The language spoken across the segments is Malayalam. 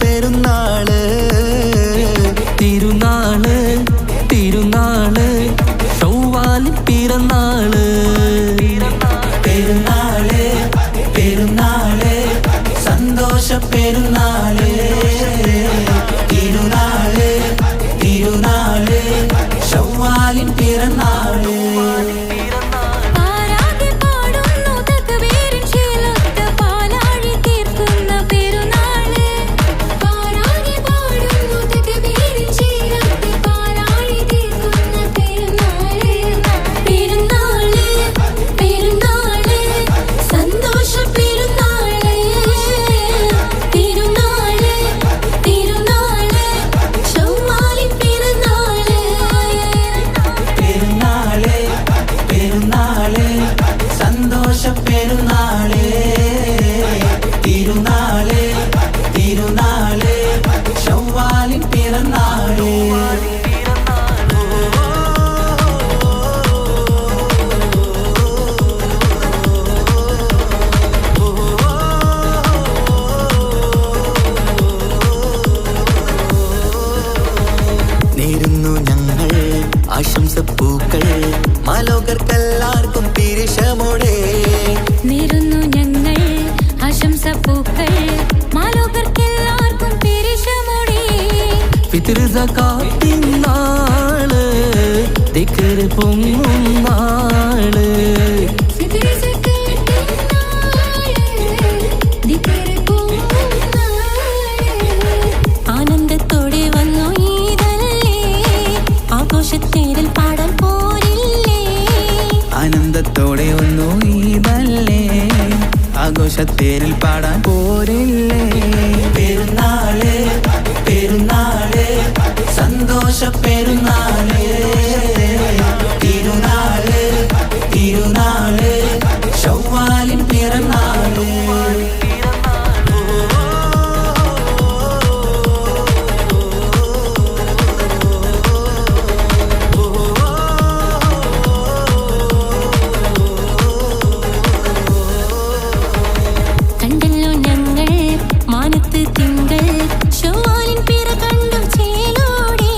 പെരുന്നാള് തിരുനാള് തിരുനാള് ചൊവ്വാലിൻ പിറന്നാള് പെരുന്നാള് പെരുന്നാള് സന്തോഷ പെരുന്നാള് തിരുനാള് പിറന്നാള് നേരുന്നു ഞങ്ങൾ ആശംസപ്പൂക്കൾ മാലോകർക്കെല്ലാവർക്കും പിരിശമോടെ നേരുന്നു ഞങ്ങൾ ആശംസപ്പൂക്കൾ മാലോകർക്കെല്ലാവർക്കും പിരിശമോടെ ഫിത്ർ സകാത്തിൻ നാള് ദിക്ർ പൊങ്ങും നാള് ഫിത്ർ സകാത്തിൻ നാള് ദിക്ർ പൊങ്ങും നാള് ആനന്ദത്തോടെ വന്നു ഈദല്ലേ ആഘോഷത്തേരിൽ പാടാൻ പോരില്ലേ ആനന്ദത്തോടെ ഒന്നു ഈദല്ലേ ആഘോഷത്തേരിൽ പാടാൻ പോരില്ലേ പെരുന്നാള് പെരുന്നാള് സന്തോഷ പെരുന്നാള് തിരുനാള് തിരുനാള് ശൗവാലിൻ പിറന്നാള് കണ്ടല്ലോ ഞങ്ങൾ മാനത്ത് തിങ്കൾ ശൗവാലിൻ പിറ കണ്ടു ചേലോടെ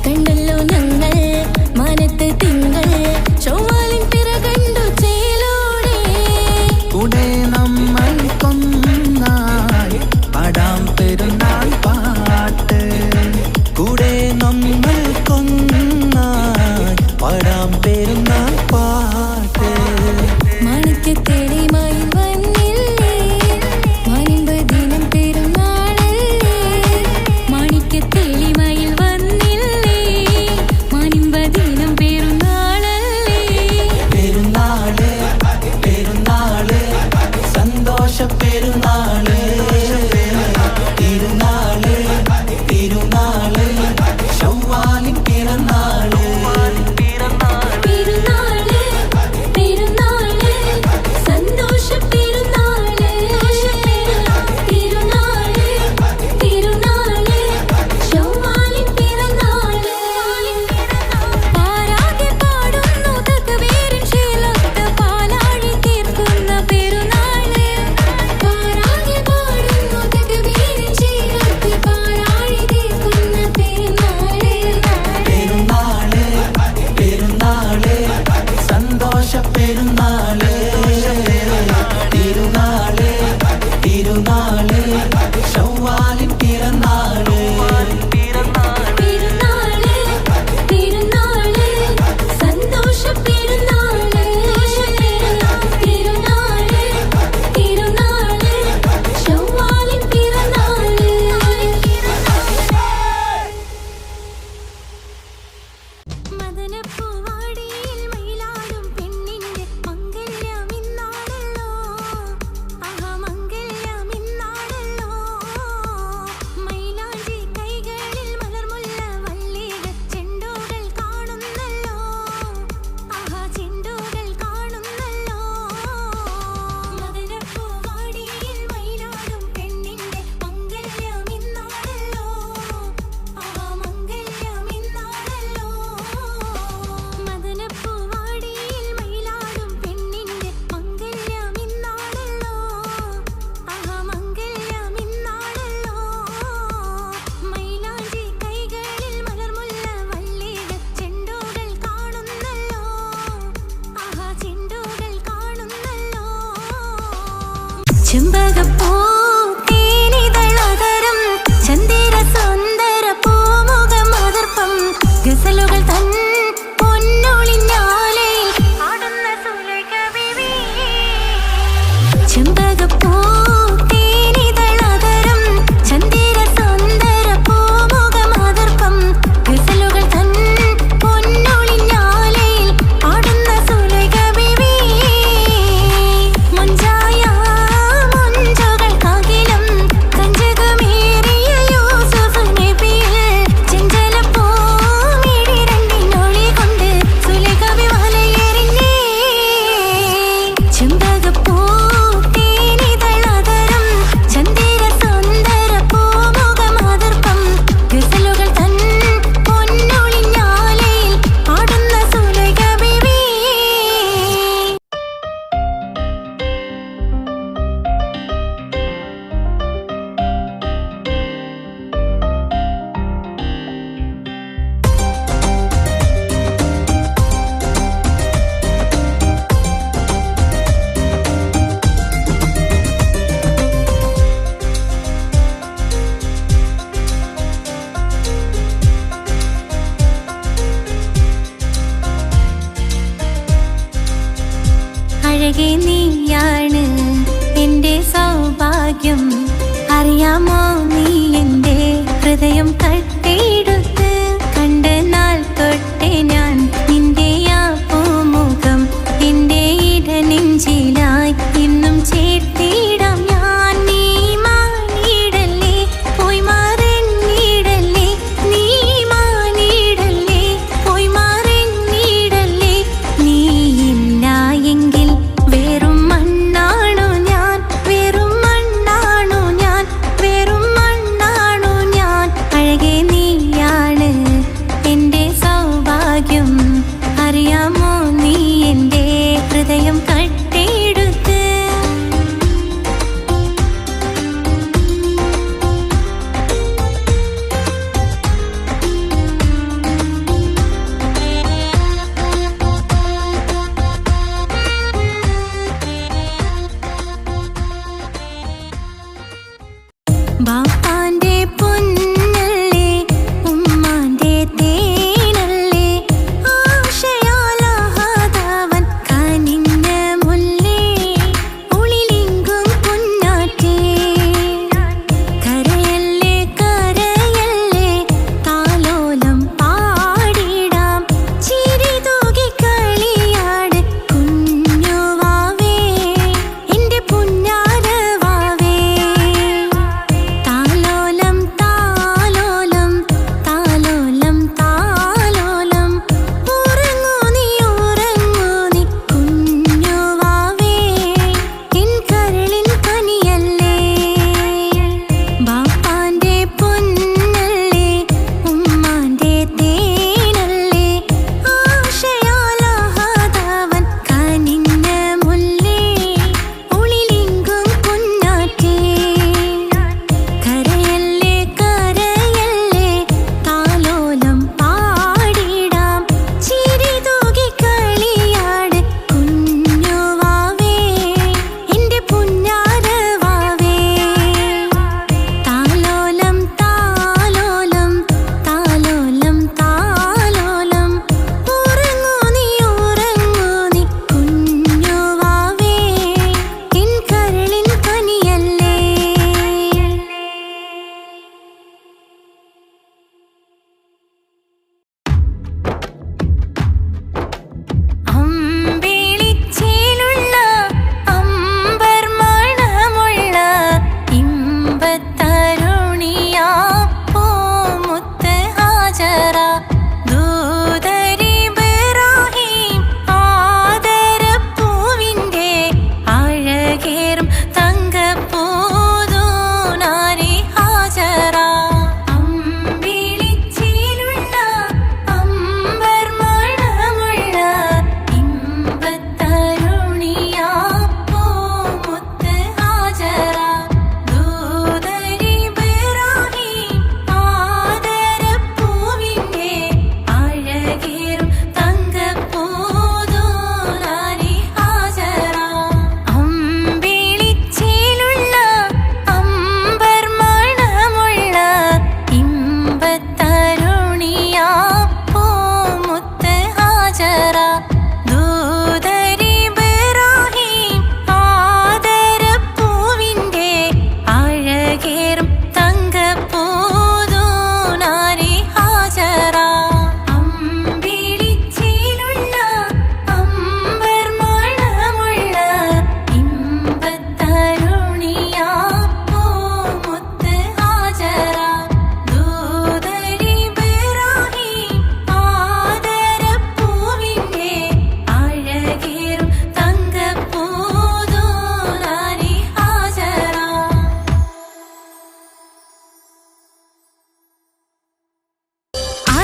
കണ്ടല്ലോ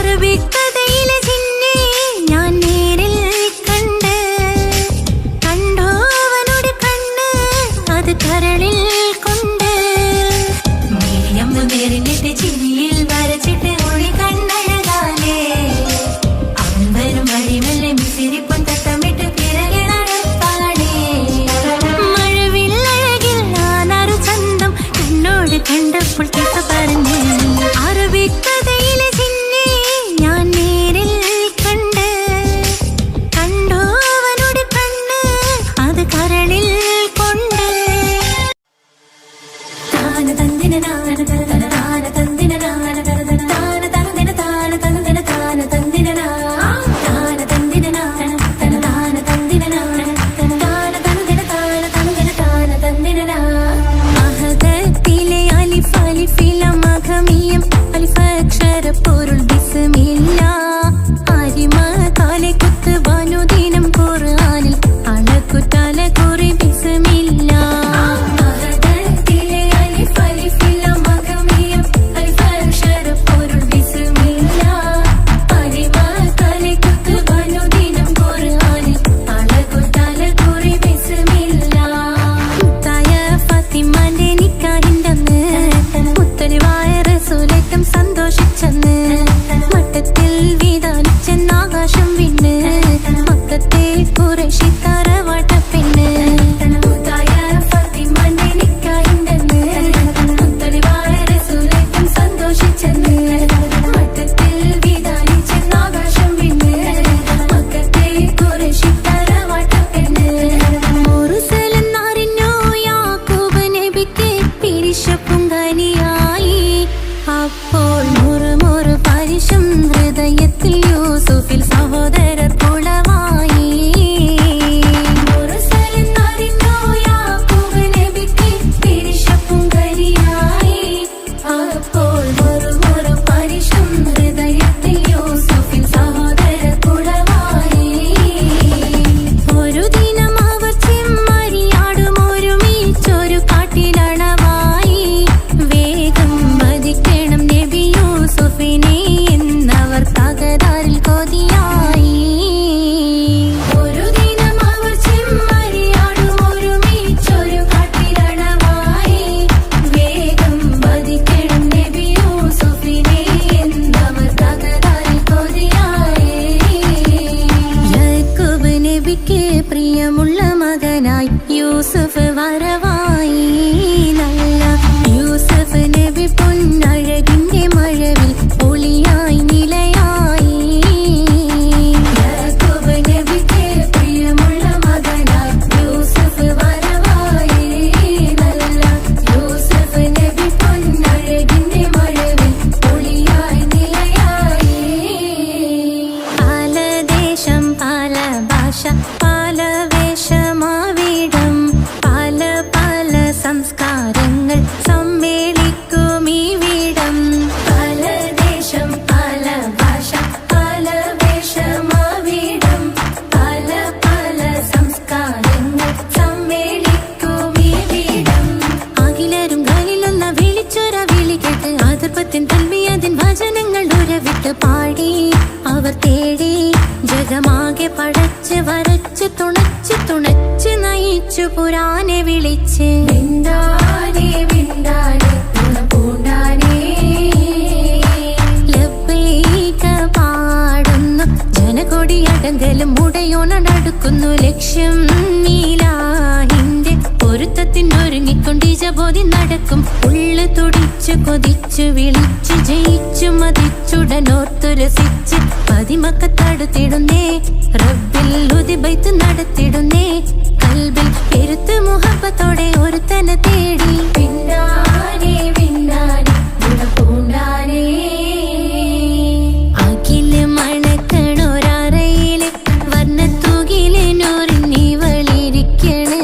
അറബിക്കഥയിലെ ജിന്നെ ഞാൻ നേരിൽ കണ്ട്, കണ്ടോ അവനോട് കണ്ണ് അത് കരളിൽ കൊണ്ട്. മീരിയമ്മ നേരിട്ട് ചിരിയിൽ വരച്ചിട്ട് ഒളി കണ്ണഴകാലേ, അവൻ വരും വഴിമല്ലേ മിസിരിപ്പൻ തട്ടമിട്ട് പിറകെ നടപ്പാടേ. മഴവില്ലഴകിൽ ഞാനൊരു ചന്തം എന്നോട് കണ്ടപ്പോൾ കേട്ട പറഞ്ഞു. അറബിക്കഥയിലെ ജിന്നെ ഞാൻ നേരിൽ കണ്ട്, കണ്ടോ അവനോട് കണ്ണ് അത് കരളിൽ കൊണ്ട്. താന തന്ദിന നാന തന താന തന്ദിന നാന തന താന തന്ദിന താന തന്ദിന താന തന്ദിന താന തന്ദിന നാന തന താന തന്ദിന നാന തന താന തന്ദിന താന തന്ദിന താന തന്ദിന. അഹദത്തിലെ അലിഫ് അലിഫില മഖമിയം അലിഫ് അക്ഷര പൊരുൾ ബിസ്മില്ല. അരിമ കാലെ കുത്ത് വനുദിനം ഖുർആനിൽ അളക്കുതല കുറി ബിസ്മില്ല. അഹദത്തിലെ അലിഫ് അലിഫില മഖമിയം അലിഫ് അക്ഷര പൊരുൾ ബിസ്മില്ല. അരിമ കാലെ കുത്ത് വനുദിനം ഖുർആനിൽ അളക്കുതല കുറി ബിസ്മില്ല. മുത്തായ ഫാത്തിമാന്റെ നിക്കാഹിന്റന്ന് മുത്തലിവായ റസൂലേറ്റം സന്തോഷിച്ചെന്ന് മട്ടത്തിൽ വീതാലിച്ചെന്ന് ആകാശം വിണ്ണ് മക്കത്തെ ഖുറൈശി തറവാട്ടപ്പെണ്ണ്. മുത്തായ ഫാത്തിമാന്റെ നിക്കാഹിന്റന്ന് മുത്തലിവായ റസൂലേറ്റം സന്തോഷിച്ചെന്ന് മട്ടത്തിൽ വീതാലിച്ചെന്ന് ആകാശം വിണ്ണ് മക്കത്തെ ഖുറൈശി തറവാട്ടപ്പെണ്ണ്. മുറുസലെന്നറിഞ്ഞു യാക്കൂബ് നബിക്ക് പിരിശപ്പുങ്കനിയായി. അപ്പോൾ മുറുമുറു പരിശം ഹൃദയത്തിൽ യൂസുഫിൽ സഹോദരർ കുളവായി. മുറുസലെന്നറിഞ്ഞു യാക്കൂബ് നബിക്ക് പിരിശപ്പുങ്കനിയായി. അപ്പോൾ മുറുമുറു പരിശം ഹൃദയത്തിൽ യൂസുഫിൽ സഹോദരർ കുളവായി. ഒരു ദിനം അവർ ചെമ്മരിയാടും ഒരുമിച്ചൊരു കാട്ടിലണവായി. വേഗം വധിക്കണം നബി യൂസുഫിനെ എന്നവർ തകരാറിൽ കൊതിയായി. ഒരു ദിനം അവർ ചെമ്മരിയാടും ഒരുമിച്ചൊരു കാട്ടിലണവായി. വേഗം വധിക്കണം നബി യൂസുഫിനെ എന്നവർ തകരാറിൽ കൊതിയായി. യാക്കൂബ് നബിക്ക് പ്രിയമുള്ള മകനായി യൂസുഫ് വരവായി. നല്ല യൂസുഫ് നബി പൊന്നഴകിന്റെ മഴവിൽ ഒളിയായി നിലയായി. യാക്കൂബ് നബിക്ക് പ്രിയമുള്ള മകനായി യൂസുഫ് വരവായി. നല്ല യൂസുഫ് നബി പൊന്നഴകിന്റെ മഴവിൽ ഒളിയായി നിലയായി. പല ദേശം പല ഭാഷ പല വേഷമാവിടം പല പല സംസ്കാരങ്ങൾ സമ്മേളിക്കും ഇവിടം. പല ദേശം പല ഭാഷ പല വേഷമാവിടം പല പല സംസ്കാരങ്ങൾ സമ്മേളിക്കും ഇവിടം. അഖിലരും കളിലൊന്ന വിളിച്ചൊര വിളി കേട്ട് അതിർപ്പത്തിൻ തൽവിയതിൻ വചനങ്ങൾ ഉരവിട്ട് പാടി അവർ തേടി. ജഗമാകെ പടച്ച് വരച്ച് തുണച്ച് തുണച്ച് നയിച്ചു പുരാനെ വിളിച്ച്. വിണ്ടാനേ വിണ്ടാനേ പൂണ്ടാനേ ലബ്ബൈക പാടുന്നു ജനകൊടിയടങ്കലും മുടയോണടുക്കുന്നു. ലക്ഷ്യം നീലാഹിന്റെ പൊരുത്തത്തിനൊരുങ്ങിക്കൊണ്ടിജബോധി നടക്കും. ഉള്ളു തുടിച്ചു കൊതിച്ചു വിളിച്ചു ജയിച്ചു മതിച്ചുടനോർത്തു രസിച്ച് പതിമക്കത്തടുത്തിടുന്നേ റബ്ബിൽ ഉദിബൈത്ത് നടത്തിടുന്നേ. കൽബിൽ പെരുത്ത് മുഹബത്തോടെ ഒരുത്തനെ തേടി. പിന്നാനെ പിന്നാനെ പൂണ്ടാനേ അഖില് മണക്കണൊരറയില് വർണ്ണത്തൂകില് നൂറിനിവളിരിക്കണ്.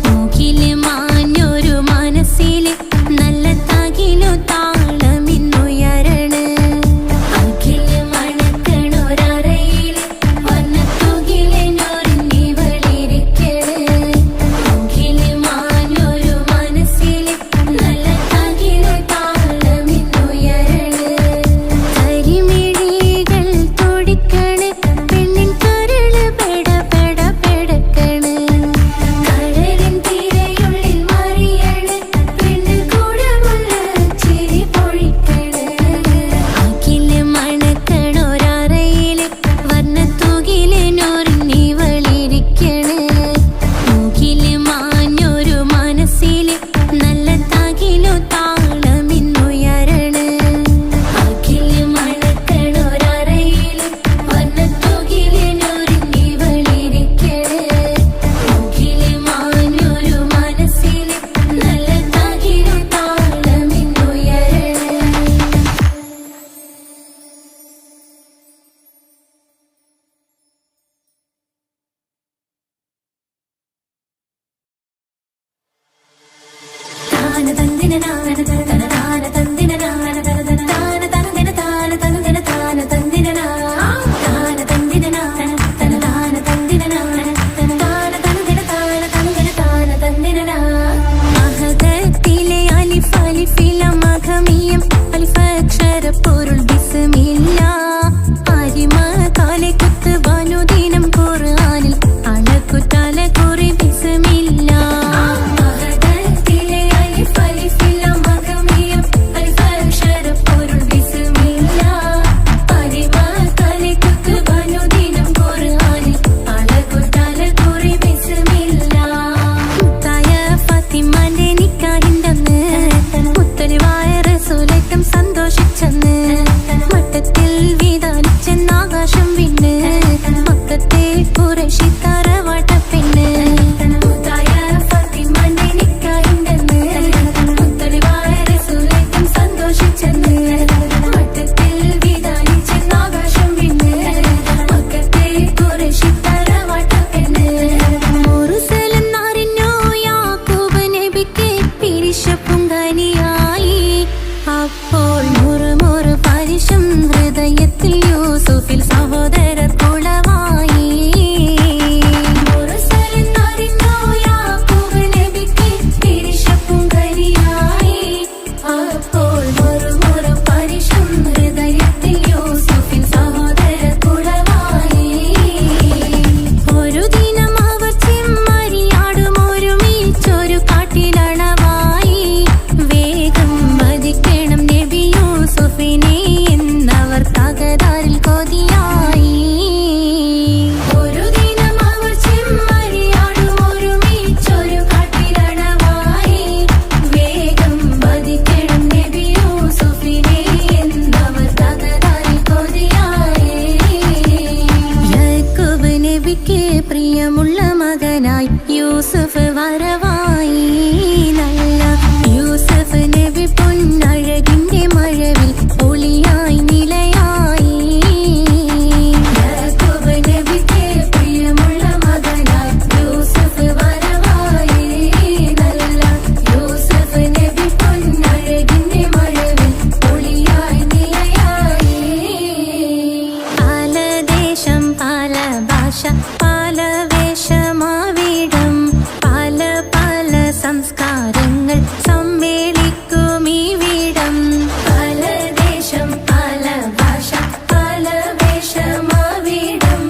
മൂക്കില് മാഞ്ഞൊരു മനസ്സില് നല്ല തകിലു താളമിന്നുയരണ. അഖില് മണക്കണൊരറയില് വർണ്ണത്തൂകില് നൂറിനിവളിരിക്കണ്. മൂക്കില് മാഞ്ഞൊരു മനസ്സില് അക്ഷരപ്പൊരുൾ ബിസ്മില്ല അരിമ കാലക്കുത്ത് വനുദിനം ഖുർആനിൽ അളക്കുതല കുറി ബിസ്മില്ല മഹദത്തിലെ അലിഫ് അലിഫില്ല മഖമിയം അലിഫ് അക്ഷരപ്പൊരുൾ ബിസ്മില്ല അരിമ കാലക്കുത്ത് വനുദിനം ഖുർആനിൽ അളക്കുതല കുറി ബിസ്മില്ല മുത്തായ ഫാത്തിമാന്റെ നിക്കാഹിന്റന്ന് മുത്തലിവായ റസൂലേറ്റം സന്തോഷിച്ചെന്ന് മട്ടത്തിൽ വീതാലിച്ചെന്നാകാശം വിണ്ണ് മക്കത്തെ ഖുറൈശി തറവാട്ടപ്പെണ്ണ് മുത്തായ ഫാത്തിമാന്റെ നിക്കാഹിന്റന്ന് മുത്തലിവായ റസൂലേറ്റം സന്തോഷിച്ചെന്ന് മട്ടത്തിൽ വീതാലിച്ചെന്നാകാശം വിണ്ണ് മക്കത്തെ ഖുറൈശി തറവാട്ടപ്പെണ്ണ് മുർസലെന്നറിഞ്ഞു യാക്കൂബ് നബിക്ക് പിരിശപ്പുങ്കനിയായി അപ്പോൾ മുറുമുറു പരിശം ഹൃദയത്തിൽ യൂസുഫിൽ സഹോദരർ കുളവായി മുർസലെന്നറിഞ്ഞു യാക്കൂബ് നബിക്ക് പിരിശപ്പുങ്കനിയായി അപ്പോൾ മുറുമുറു പരിശം ഹൃദയത്തിൽ യൂസുഫിൽ സഹോദരർ കുളവായി ഒരു ദിനം അവർ ചെമ്മരിയാടും ഒരുമിച്ചൊരു കാട്ടിലണവായി വേഗം വധിക്കണം നബി യൂസുഫിനെ എന്നവർ തകരാറിൽ കൊതിയായി ഒരു ദിനം അവർ ചെമ്മരിയാടും ഒരുമിച്ചൊരു കാട്ടിലണവായി വേഗം വധിക്കണം നബി യൂസുഫിനെ എന്നവർ തകരാറിൽ കൊതിയായി യാക്കൂബ് നബിക്ക് പ്രിയമുള്ള മകനായി യൂസുഫ് വരവായി നല്ല യൂസുഫ് നബി പൊന്നഴകിന്റെ മഴവിൽ ഒളിയായി നിലയായി യാക്കൂബ് നബിക്ക് പ്രിയമുള്ള മകനായി യൂസുഫ് വരവായി നല്ല യൂസുഫ് നബി പൊന്നഴകിന്റെ മഴവിൽ ഒളിയായി നിലയായി പലദേശം പല ഭാഷ പല വേഷമാവിടം പല പല സംസ്കാരങ്ങൾ സമ്മേളിക്കും ഈ വീടം പലദേശം പല ഭാഷ പല വേഷമാവിടം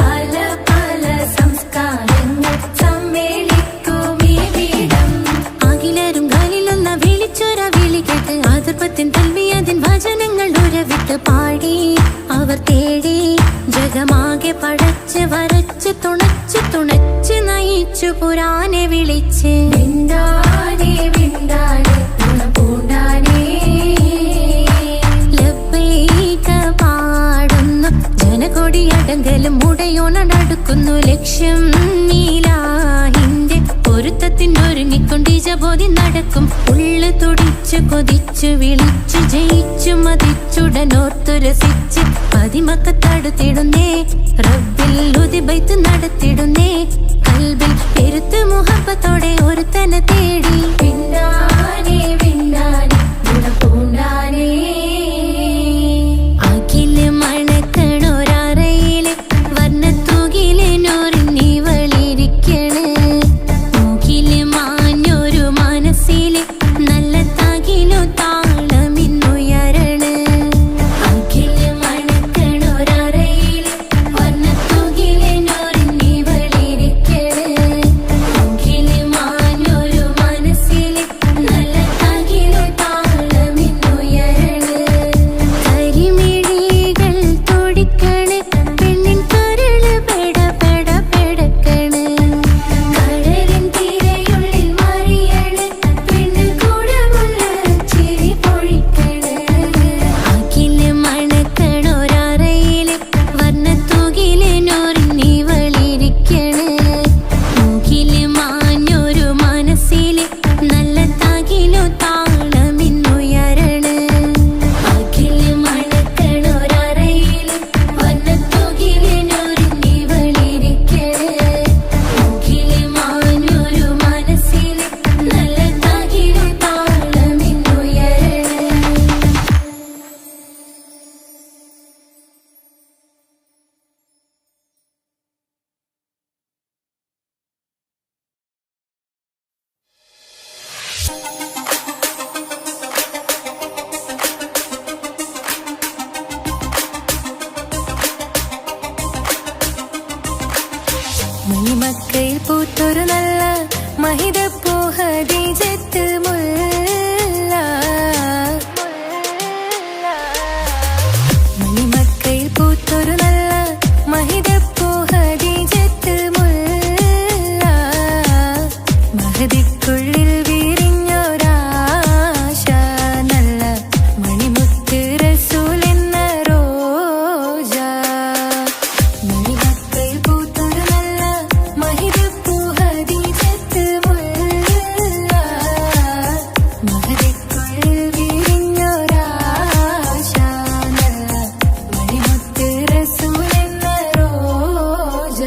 പല പല സംസ്കാരങ്ങൾ സമ്മേളിക്കും ഈ വീടം അഖിലരും കാലിലൊന്ന വിളിച്ചൊര വിളി കേട്ട് അതിർപ്പത്തിൻ തൽവിയതിൻ വചനങ്ങൾ ഉരവിട്ട് പാടി അവർ തേടി ജഗമാകെ പടച്ച് വരച്ച് തുണച്ച് നയിച്ചു പുരാനെ വിളിച്ച് വിണ്ടാനെ വിണ്ടാനെ പൂണ്ടാനെ ലബ്ബൈക പാടുന്നു ജനകൊടിയടങ്കലും മുടയോണടുക്കുന്നു ലക്ഷ്യം നീലാഹിന്റെ പൊരുത്തത്തിനൊരുങ്ങിക്കൊണ്ട് ജബോധി നടക്കും ഉള്ളു തുടിച്ചു കൊതിച്ചു വിളിച്ചു ജയിച്ചു മതിച്ചുടനോർത്തു രസിച്ച് പതിമക്കത്തടുത്തിടുന്നേ റബ്ബിൽ ഉദിബൈത്ത് നടത്തിടുന്നേ കൽബിൽ പെരുത്ത് മുഹബത്തോടെ ഒരുത്തനെ തേടി വിണ്ടാനെ വിണ്ടാനെ ഗുണപൂണ്ടാനെ അഖില് മണക്കണൊരറയില് വർണ്ണത്തൂകില് നൂറിന്നിവളിരിക്കണ് മൂക്കില് മാഞ്ഞൊരു മനസ്സില് നല്ല തകിലു താളമിന്നുയരണ് അഖില് മണക്കണൊരറയില് വർണ്ണത്തൂകില് നൂറിന്നിവളിരിക്കണ് മണിമക്കയിൽ പൂത്തൊരു നല്ല മഹിതപ്പൂ ഹദീജത്ത് മുല്ല. മണിമക്കയിൽ പൂത്തൊരു നല്ല മഹിതപ്പൂ ഹദീജത്ത് മുല്ല. മഹദിക്കുള്ളിൽ വിരിഞ്ഞൊരാശ നല്ല മണിമുത്ത് റസൂൽ എന്ന റോജ. മണിമക്കയിൽ പൂത്തൊരു നല്ല മഹിതപ്പൂ ഹദീജത്ത് മുല്ല. മഹദിക്കുള്ളിൽ വിരിഞ്ഞൊരാശ നല്ല മണിമുത്ത് റസൂൽ എന്ന റോജ.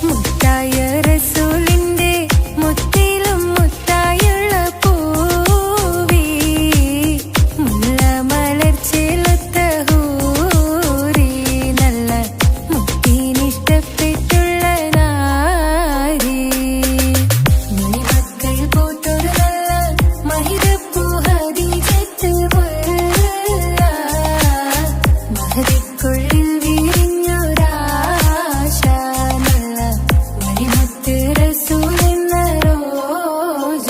മുത്തായ റസൂലിന്റെ മുത്തിലും മുത്തായുള്ള പൂവി മുല്ല മലർച്ചെലുത്ത ഹൂറി നല്ല മുത്തിനിഷ്ടപ്പെട്ടുള്ള നാരി. മണിമക്കയിൽ പൂത്തൊരു നല്ല മഹിതപ്പൂ ഹദീജത്ത് മുല്ല. മഹദിക്കുള്ളിൽ വിരിഞ്ഞൊരാശ നല്ല മണിമുത്ത് റസൂൽ എന്ന റോജ.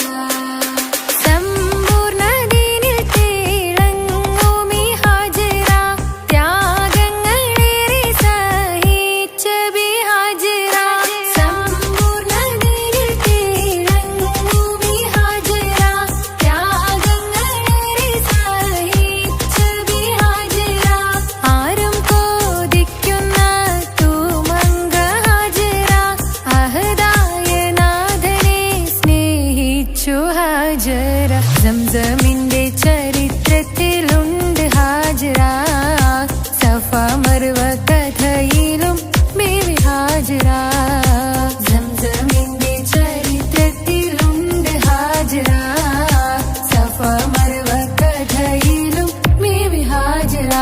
സമ്പൂർണ്ണ ദീനിൽ തിളങ്ങുമീ ഹാജറ. ത്യാഗങ്ങളേറെ സഹിച്ച ബിഹാജറ. സമ്പൂർണ്ണ ദീനിൽ തിളങ്ങുമീ ഹാജറ. ത്യാഗങ്ങളേറെ സഹിച്ച ബിഹാജറ. ആരും കോതിക്കുന്ന തൂമങ്ക ഹാജറ. അഹദായ നാഥനെ സ്നേഹിച്ചു ഹാജറ. സംസമിന്റെ ചരിത്രത്തിലുണ്ട് ഹാജറ. സഫ മർവ കഥയിലും ബീവി ഹാജറ. സംസമിന്റെ ചരിത്രത്തിലുണ്ട് ഹാജറ. സഫ മർവ കഥയിലും ബീവി ഹാജറ.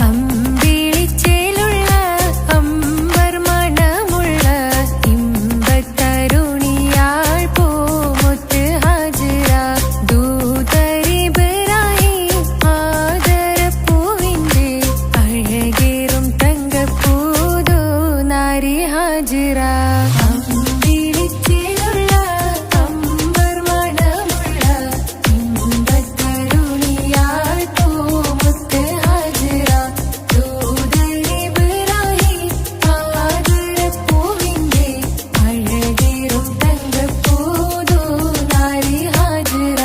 അമ്പിളിച്ചേലുള്ള അമ്പർ മണമുള്ള ഇമ്പത്തരുണിയാൾ പൂമുത്ത് ഹാജറ. ദൂതരിബ്രാഹിം ആദരപ്പൂവിന്റെ അഴകേറും തങ്കപ്പൂതു നാരി ഹാജറ. അമ്പിളിച്ചേലുള്ള അമ്പർ മണമുള്ള ഇമ്പത്തരുണിയാൾ പൂമുത്ത് ഹാജറ. ദൂതരിബ്രാഹിം ആദരപ്പൂവിന്റെ അഴകേറും തങ്കപ്പൂതു നാരി ഹാജറ.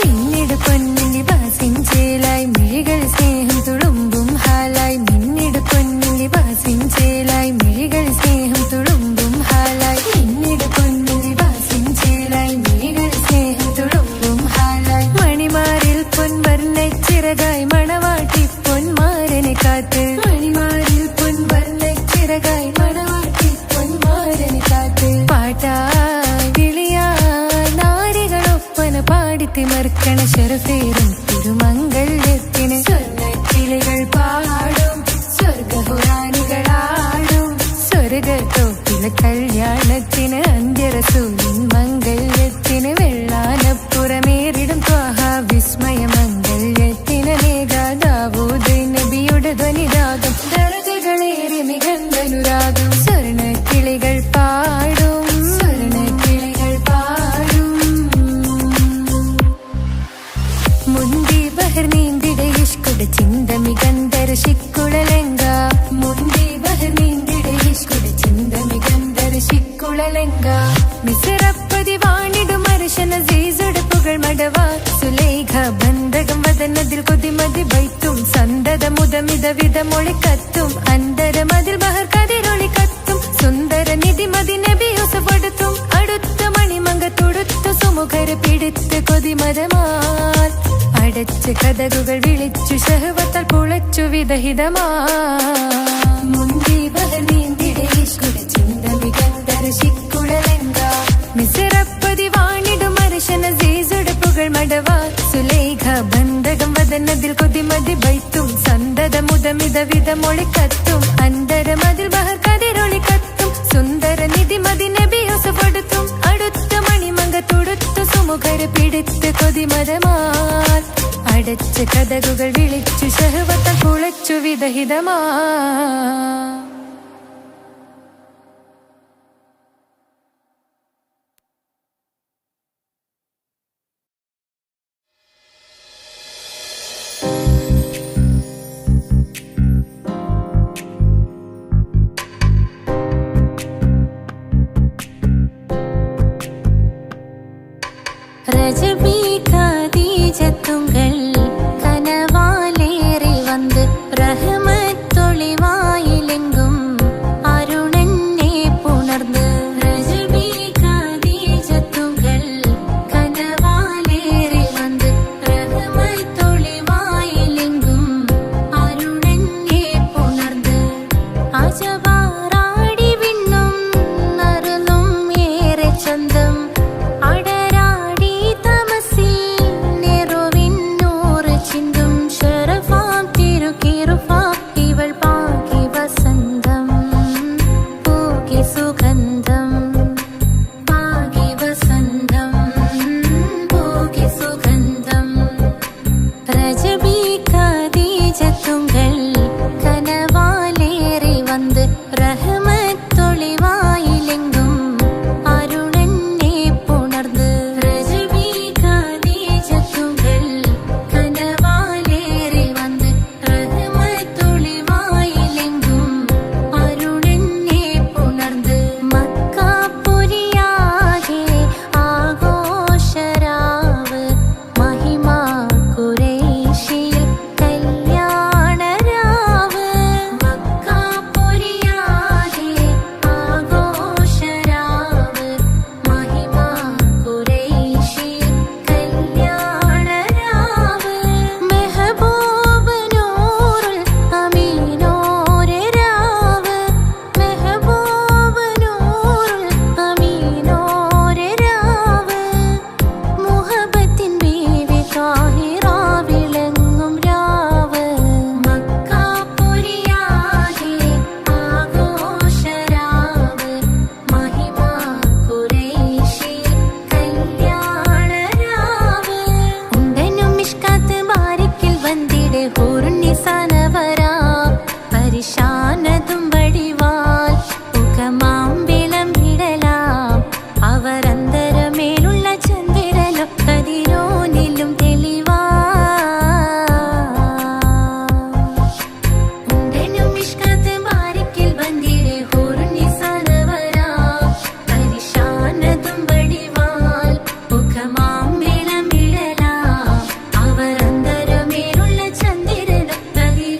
മിന്നിട് പൊന്നിൽ ലിബാസിൻ ചേലായി മിഴികൾ സ്നേഹം തുളുമ്പും ഹാലായി. മിന്നിട് പൊന്നിൽ ലിബാസിൻ ചേലായി മിഴികൾ സ്നേഹം തുളുമ്പും ഹാലായി. മിന്നിട് പൊന്നിൽ ലിബാസിൻ ചേലായി മിഴികൾ സ്നേഹം തുളുമ്പും ഹാലായി. മണിമാരിൽ പൊൻവർണ്ണച്ചിറകായി മണവാട്ടി പൊന്മാരനെ കാത്ത്. മണിമാരിൽ പൊൻവർണ്ണച്ചിറകായി മണവാട്ടി പൊന്മാരനെ കാത്ത്. പാട്ടായി വിളിയായി നാരികളൊപ്പന പാടിത്തിമർക്കണ ശരഫേറും തിരുമംഗല്യത്തിന്. സ്വർണ്ണക്കിളികൾ പാടും സ്വർഗഹുറാനികളാടും സ്വർഗത്തോപ്പിലെ കല്യാണത്തിന്. അന്ത്യറസൂലിൻ മംഗല്യത്തിന്. വെള്ളാനപ്പുറമേറിടും ത്വാഹ വിസ്മയ മംഗല്യത്തിന്. നേകാദാവൂദ് നബിയുടെ ധ്വനിരാഗം ദരജകളേറെ മികന്ധനുരാഗം. സ്വർണ്ണക്കിളികൾ പാടും സ്വർണ്ണക്കിളികൾ പാടും. മുന്തി ബഹർ നീന്തിട ഇഷ്കുട ചിന്ത മികന്ധര ശിക്കുളലങ്ക. മുന്തി ബഹർ നീന്തിട ഇഷ്കുട ചിന്ത മികന്ധര ശിക്കുളലങ്ക. മിസറപ്പതി വാണിടും അർശന സീസുട പുകൾ മടവ. സുലൈഖ ബന്ധകം വദനതിൽ കൊതിമതി ബൈത്തും. സന്തത മുതമിത വിധമൊളി കത്തും. അന്തരമതിൽ ബഹർ കതിരൊളി കത്തും. സുന്ദര നിധിമതി നബി യൂസഫടുത്തും. അടുത്ത മണിമങ്ക തുടുത്തു സുമുഖര പിടിത്ത് കൊതിമതമാൽ. അടച്ച് കഥകുകൾ വിളിച്ചു ഷഹവത്താൽ പുളച്ചു വിദഹിതമാ. മുന്തി ബഹർ നീന്തിട ഇഷ്കുട ചിന്ത മികന്ധര ശിക്കുളലങ്ക. മിസറപ്പതി വാണിടും അർശന സീസുട പുകൾ മടവ. സുലൈഖ ബന്ധകം വദനതിൽ കൊതിമതി ബൈത്തും. സന്തത മുതമിത വിധമൊളി കത്തും. അന്തരമതിൽ ബഹർ കതിരൊളി കത്തും. സുന്ദര നിധിമതി നബി യൂസഫടുത്തും. അടുത്ത മണിമങ്ക തുടുത്തു സുമുഖര പിടിത്ത് കൊതിമതമാൽ. അടച്ച് കഥകുകൾ വിളിച്ചു ഷഹവത്താൽ പുളച്ചു വിദഹിതമാ. ശരഫാം തിരുക്കിറുഫാ ഇവൾ പാകി വസന്തം പൂകി സുഗന്ധം പാകി വസന്തം പൂകി സുഗന്ധം രജബി ഖദീജത്തുങ്കൾ കനവാലേറി വന്ന് റഹ്മത്തൊളിവായിലെങ്കും അരുണനെ പുണർന്ന് രജബി ഖദീജത്തുങ്കൾ കനവാലേറി വന്ന് റഹ്മത്തൊളിവായിലെങ്കും അരുണനെ പുണർന്ന് മക്കാപുരിയാകെ ആഘോഷരാവ് മഹിമ ഖുറൈശിയിൽ കല്യാണരാവ് മക്കാപുരിയാകെ ആഘോഷരാവ് മഹിമ ഖുറൈശിയിൽ കല്യാണരാവ് മെഹബൂബ് നൂറുൽ അമീനോരെ രാവ് മെഹബൂബ് നൂറുൽ അമീനോരെ രാവ് മുഹബത്തിൻ ബീവി താഹിറ വിളങ്ങും രാവ് മക്കാപുരിയാകെ ആഘോഷരാവ് മഹിമ ഖുറൈശിയിൽ കല്യാണരാവ് ഉണ്ടനും മിഷ്കാത്ത് ബാരിക്കിൽ വന്നിടെ ഹൂറുന്നിസാനവരാ പരിശാനതും വടിവാൽ മുഖമാമ്പിളം ഇടലാം അവരന്തരമേലുള്ള ചന്ദ്രനോ കതിരോനിലും തെളിവാ ഉണ്ടനും മിഷ്കാത്ത് ബാരിക്കിൽ വന്നിടെ ഹൂറുന്നിസാനവരാ പരിശാനതും വടിവാൽ മുഖമാമ്പിളം ഇടലാം അവരന്തരമേലുള്ള ചന്ദ്രനോ കതിരോനിലും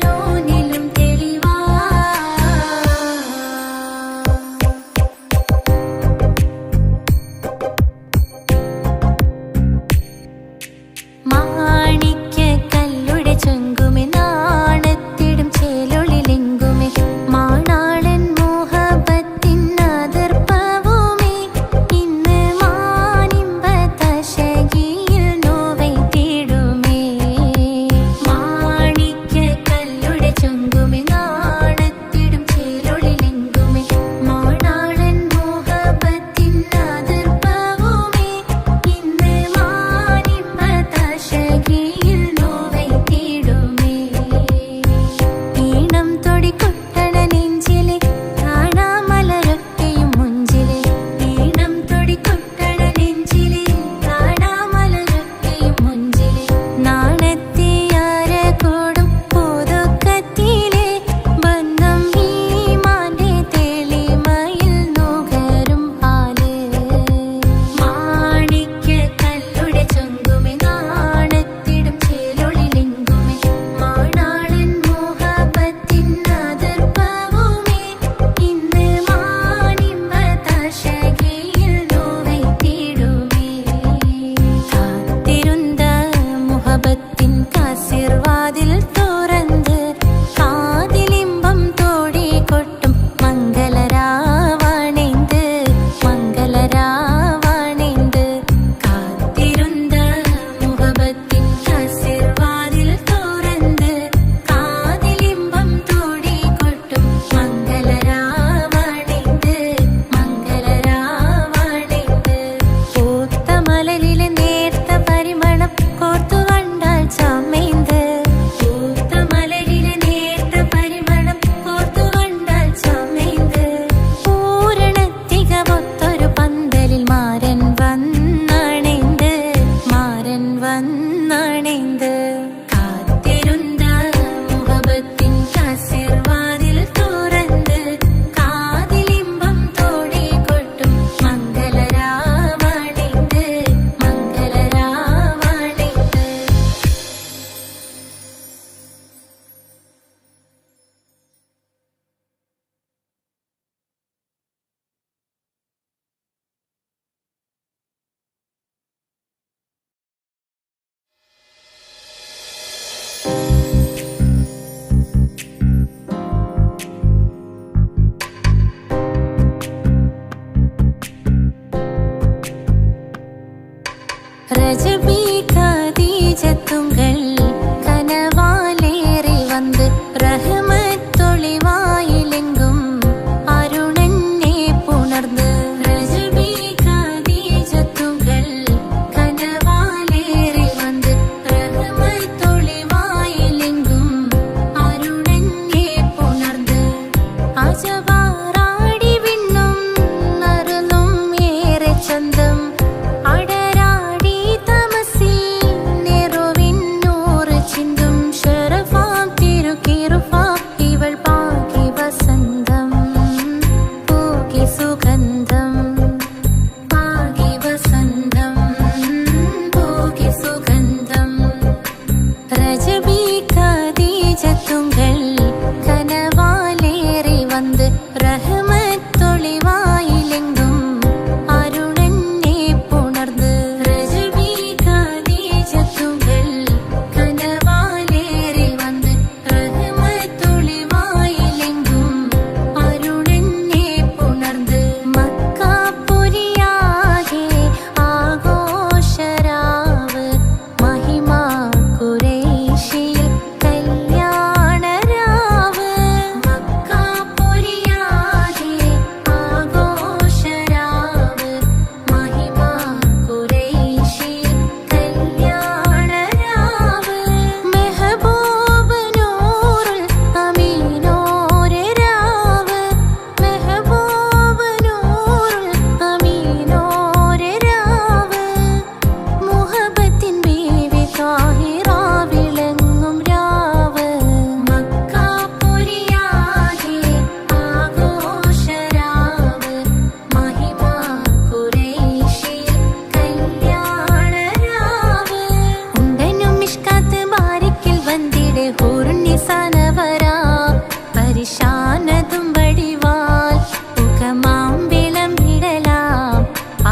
ഖദീജത്തുങ്കൾ കനവാലേറി വന്ന് റഹ്മത്തൊളിവായിലെങ്കും അരുണനെ പുണർന്ന് റജബി ഖദീജത്തുങ്കൾ കനവാലേറി വന്ന് റഹ്മത്തൊളിവായിലെങ്കും അരുണനെ പുണർന്ന് മക്കാപുരിയാകെ ആഘോഷരാവ് മഹിമ ഖുറൈശിയിൽ കല്യാണരാവ് മക്കാപുരിയാകെ ആഘോഷരാവ് മഹിമ ഖുറൈശിയിൽ കല്യാണരാവ് മെഹബൂബ് നൂറുൽ അമീനോരെ രാവ് മെഹബൂബ് നൂറുൽ അമീനോരെ രാവ് മുഹബത്തിൻ ബീവി താഹിറ വിളങ്ങും രാവ് മക്കാപുരിയാകെ ആഘോഷരാവ് മഹിമ ഖുറൈശിയിൽ കല്യാണരാവ് ഉണ്ടനും മിഷ്കാത്ത് ബാരിക്കിൽ വന്നിടെ ഹൂറുന്നിസാനവരാ പരിശാനതും വടിവാൽ മുഖമാം വിളമ്പിടലാം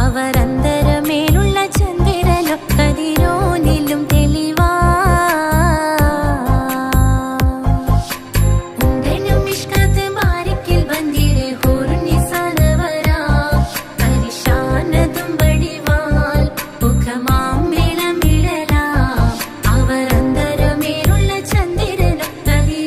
അവരന്തരമേലുള്ള ചന്ദ്രനോ കതിരോനിലും തെളിവാ ഉണ്ടനും മിഷ്കാത്ത് ബാരിക്കിൽ വന്നിടെ ഹൂറുന്നിസാനവരാ പരിശാനതും വടിവാൽ മുഖമാം വിളമ്പിടലാം അവരന്തരമേലുള്ള ചന്ദ്രനോ കതിരോനിലും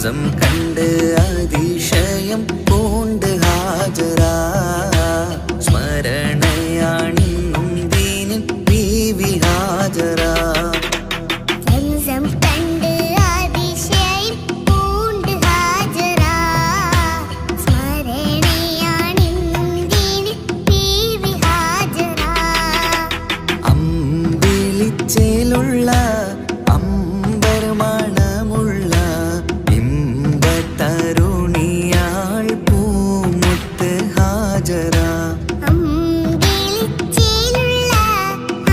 സംസം കണ്ട് അതിശയം പൂണ്ട് ഹാജറ സ്മരണയാണിന്നും ദീനിൻ ബീവി ഹാജറ സംസം കണ്ട് അതിശയം പൂണ്ട് ഹാജറ സ്മരണയാണിന്നും ദീനിൻ ബീവി ഹാജറ അമ്പിളിച്ചേലുള്ള അമ്പർമണമുള്ള ഇമ്പത്തരുണിയാൾ പൂമുത്ത് ഹാജറ അമ്പിളിച്ചേലുള്ള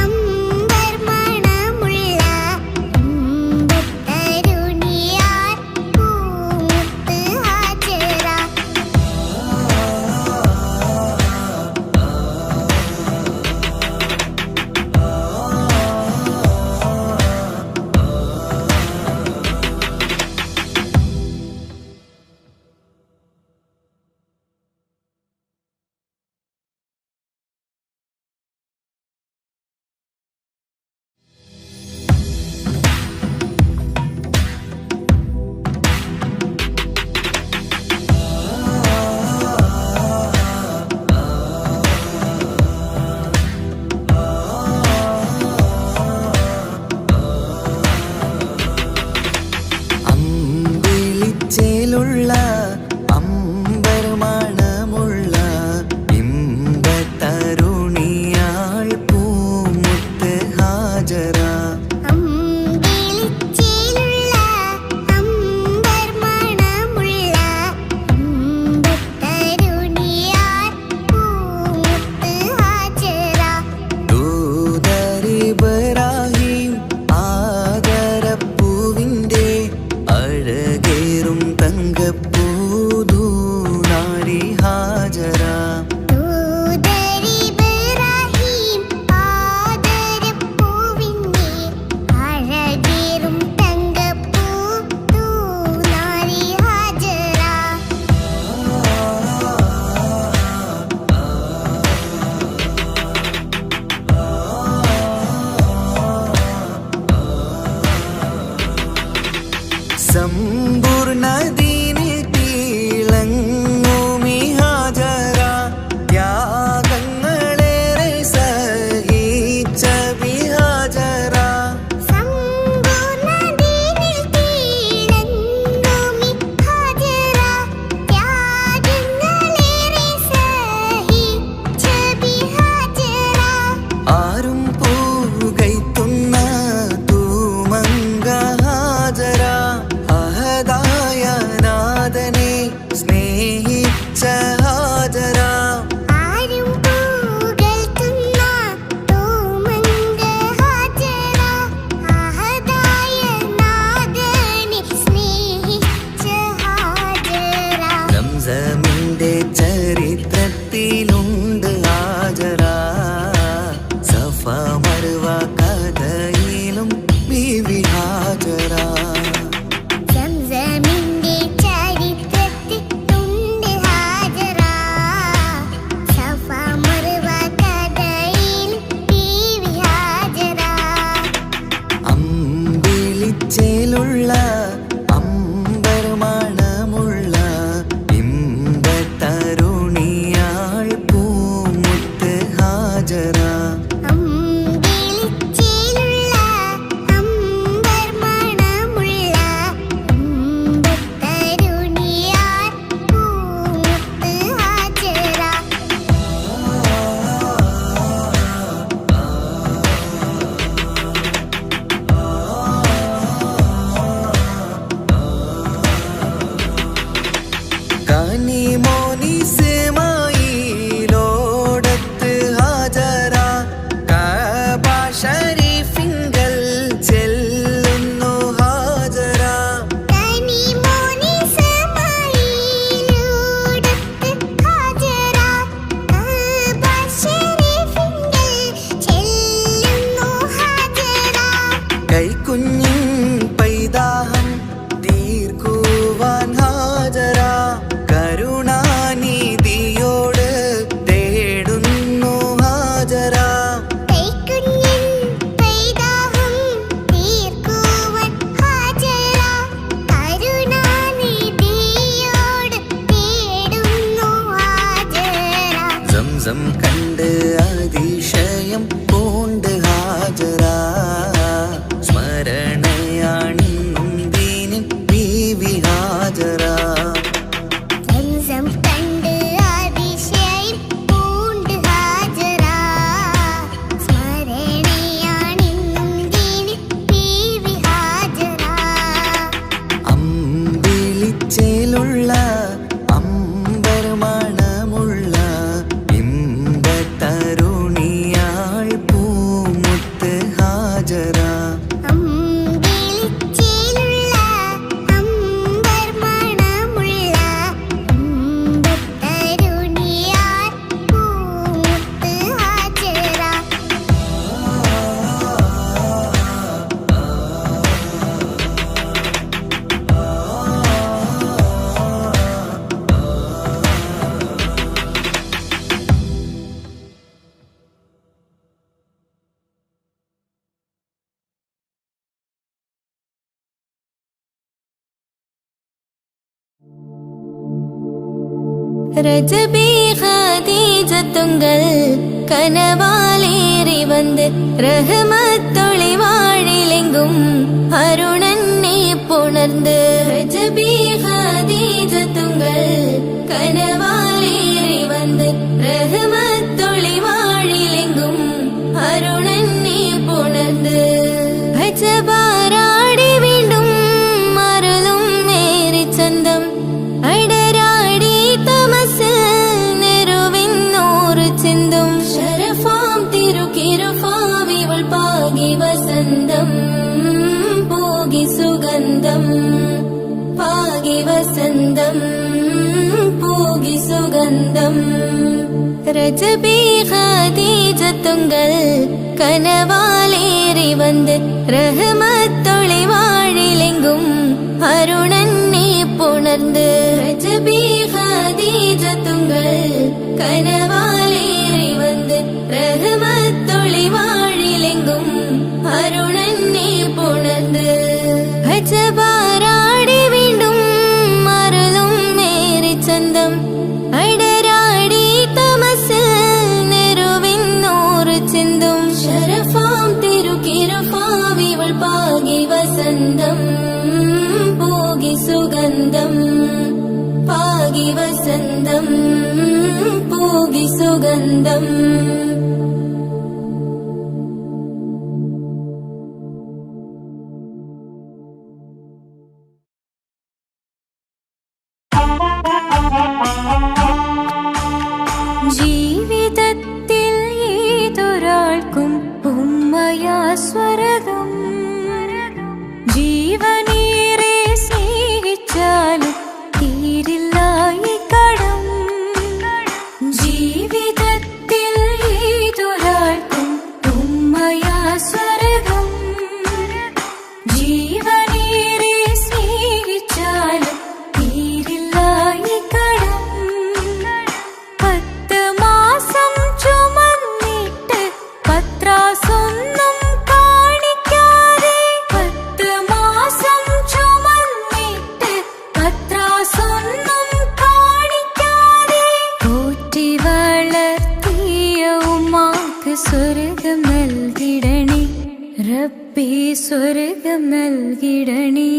അമ്പർമണമുള്ള ഇമ്പത്തരുണിയാൾ പൂമുത്ത് ഹാജറ അമ്പിളിച്ചേലുള്ള അമ്പർമണമുള്ള ഇമ്പത്തരുണിയാൾ പൂമുത്ത് ഹാജറ അമ്പിളിച്ചേലുള്ള അമ്പർമണമുള്ള ഇമ്പത്തരുണിയാൾ പൂമുത്ത് ഹാജറ ദൂതരിബ്രാഹിം ആദരപ്പൂവിൻ്റെ അഴകേറും തങ്കപ്പൂതൂനാരി ഹാജറ ദൂതരിബ്രാഹിം ആദരപ്പൂവിൻ്റെ അഴകേറും തങ്കപ്പൂതൂനാരി ഹാജറ സമ്പൂർണ്ണ ദീനിൽ തിളങ്ങുമി ഹാജറ ത്യാഗങ്ങളേറെ സഹിച്ച ബിഹാജറ സമ്പൂർണ്ണ ദീനിൽ തിളങ്ങുമി ഹാജറ ത്യാഗങ്ങളേറെ സഹിച്ച ബിഹാജറ ആരും പൂകൈത്തുന്ന തൂമങ്ക ഹാജറ അഹദായ നാഥനെ സ്നേഹിച്ച ഹാജറ ആരും പൂകഴ്ത്തുന്ന തൂമങ്ക ഹാജറ അഹദായ നാഥനെ സ്നേഹിച്ച ഹാജറ സംസമിന്റെ ചരിത്രത്തിലുണ്ട് ഹാജറ സഫ മർവ കഥയിലും ബീവി ഹാജറ സംസമിന്റെ ചരിത്രത്തിൽ ഉണ്ട് ഹാജറ ബീവി ഹാജറ. അമ്പിളിച്ചേലുള്ള അമ്പർമണമുള്ള ഇമ്പത്തരുണിയാൾ പൂമുത്ത് ഹാജറ. ரஜபி ஹதீஜத்துங்கள் கனவாலேறி வந்து ரஹமத்தொளி வாழிலெங்கும் அருணன்னே புணர்ந்து. ரஜபி ஹதீஜத்துங்கள் கனவாலேறி வந்து ரஹமத்தொளி வாழிலெங்கும் அருணன்னே புணர்ந்து. அஜபாராடி വീണ്ടും മറലും മേരി ചന്തം അടരാടി തമസിൽ നെരുവിന്നൂറ് ചിന്തും. ശരഫാം തിരുക്കിരുഫാവിവൾ പാകി വസന്തം പോകി സുഗന്ധം പാകി വസന്തം പോകി സുഗന്ധം. രജബി ഖദീജത്തുങ്കൾ കനവാലേറി വന്ന് റഹ്മത്തൊളി വാഴിലെങ്കും അരുണന്നെ പുണർന്ന്. രജബി ഖദീജത്തുങ്കൾ കനവാലേറി വന്ന് റഹ്മത്തൊളി വാഴിലെങ്കും അരുണന്നെ പുണർന്ന്. അജബാരാടി വീണ്ടും മറലും മേരി ചന്തം അടരാടി തമസിൽ നെരുവിന്നൂറ് ചിന്തും. ശരഫാം തിരുക്കിരുഫാവിവൾ പാകി വസന്തം പോകി സുഗന്ധം പാകി വസന്തം പോകി സുഗന്ധം. ജീവിതത്തിൽ ഏതൊരാൾക്കും ഉമ്മയാ സ്വർഗം. ജീവനേറെ സ്നേഹിച്ചാലും തീരില്ല ഈ കടം. ജീവിതത്തിൽ ഏതൊരാൾക്കും ഉമ്മയാ സ്വർഗം. ജീവനേറെ സ്നേഹിച്ചാലും തീരില്ല ഈ കടം. 10 മാസം ചുമന്നിട്ട് പത്രാസൊന്നും കാണിക്കാതെ. 10 മാസം ചുമന്നിട്ട് പത്രാസൊന്നും കാണിക്കാതെ. പോറ്റി വളർത്തിയ ഉമ്മാക്ക് സ്വർഗം നൽകിടണേ റബ്ബേ സ്വർഗം നൽകിടണേ.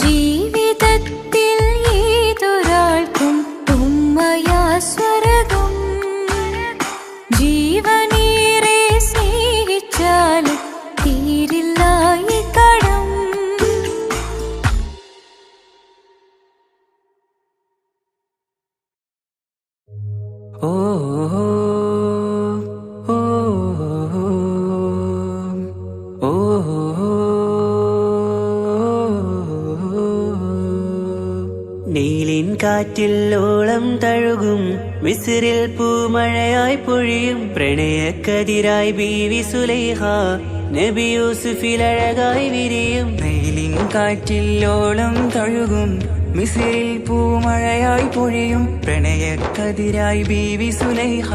ജീവിതത്തിൽ ഏതൊരാൾക്കും ഉമ്മയാ സ്വർഗം. ജീവനേറെ സ്നേഹിച്ചാലും തീരില്ല ഈ കടം. ഓ ഓ ഓ നീലിൻ കാറ്റിൽ ഓളം തഴുകും മിസ്രിൽ പൂമഴയായി പൊഴിയും പ്രണയക്കതിരായി ബീവി സുലൈഹ നബി യൂസുഫിൽ അഴകായി വിരിയും. നീലിൻ കാറ്റിൽ ഓളം തഴുകും മിസ്രിൽ പൂമഴയായി പൊഴിയും പ്രണയക്കതിരായി ബീവി സുലൈഹ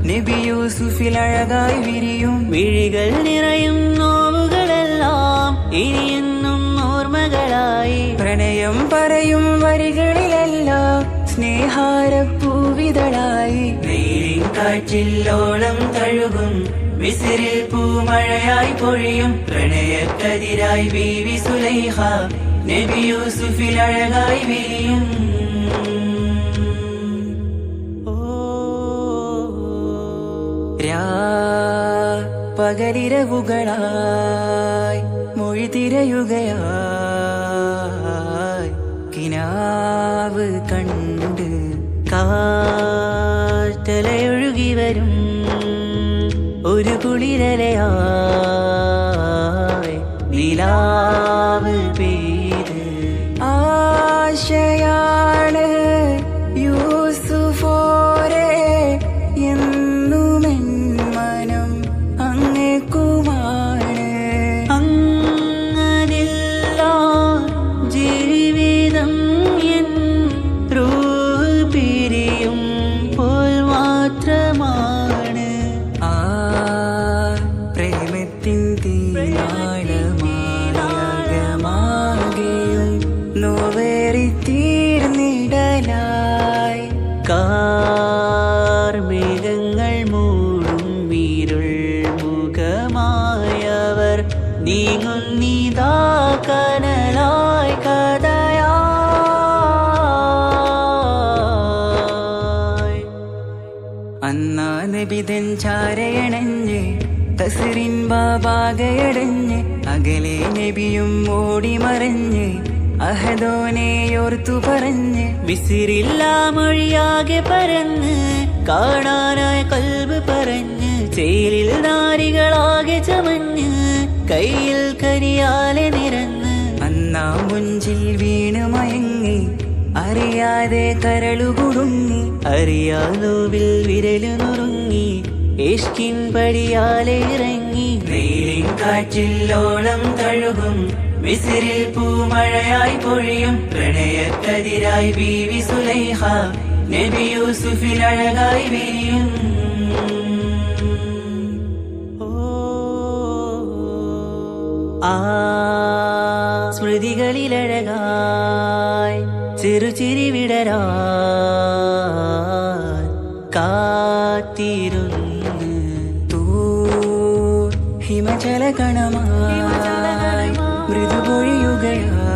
നബി യൂസുഫിൽ അഴകായി വിരിയും. മിഴികൾ നിറയും നോവുകളെല്ലാം ഇനിയെന്നും ഓർമ്മകളായി. പ്രണയം പറയും വരികളിലെല്ലാം സ്നേഹാരപ്പൂവിതളായി. നീലിൻ കാറ്റിൽ ഓളം തഴുകും മിസ്രിൽ പൂമഴയായി പൊഴിയും പ്രണയക്കതിരായി ബീവി സുലൈഹ നബി യൂസുഫിൽ അഴകായി വിരിയും. പകലിരവുകളായി മൊഴി തിരയുകയായി കിനാവ് കണ്ട് കാറ്റലയൊഴുകി വരും ഒരു കുളിരലയായി നിലാവ് പെയ്ത് ആശയാണ് യൂസുഫോരെ എന്നുമെൻ മനം അങ്ങേക്കുമാണ്. അങ്ങനില്ല ജീവിതം എൻ റൂഹ് പിരിയും പോൽ മാത്രമാണ്. ആ പ്രേമത്തിൻ തീനാളമാകമാകെയും നോവേറി തീർന്നിടലായി കാർമേഘങ്ങൾ മൂടും വീരുൾ മുഖമായവർ നീങ്ങുന്നിതാ കനലായി കഥയായി. അന്നാ നബിതൻ ചാരയണഞ്ഞ് കസറിൻ ബാബാകയടഞ്ഞ് അകലെ നബിയും ഓടി മറഞ്ഞ് അഹദോനെയോർത്തു പറഞ്ഞ് വിസിറില്ല മൊഴിയാകെ പരന്ന് കാണാനായി കൽബ് പറഞ്ഞ് ചേലിൽ നാരികളാകെ ചമഞ്ഞ് കയ്യിൽ കരിയാലെ നിരന്ന് അന്നാ മുഞ്ചിൽ വീണ് മയങ്ങി അറിയാതെ കരളുകുടുങ്ങി അറിയാനോവിൽ വിരലു നുറുങ്ങി ഇഷ്കിൻ പടിയാലെ ഇറങ്ങി വെയിലിൻ കാറ്റില്ലോളം തഴുകും മിസിറിൽ പൂമഴയായി പൊഴിയും പ്രണയക്കതിരായി ബീവി സുലൈഹ നബി യൂസുഫിൽ അഴകായി വിരിയും. ആ സ്മൃതികളിലഴകായി ചെറുചിരി വിടരാൻ കാത്തിരുന്ന് ഹിമജല കണമായി മൃദുപൊഴിയുകയാ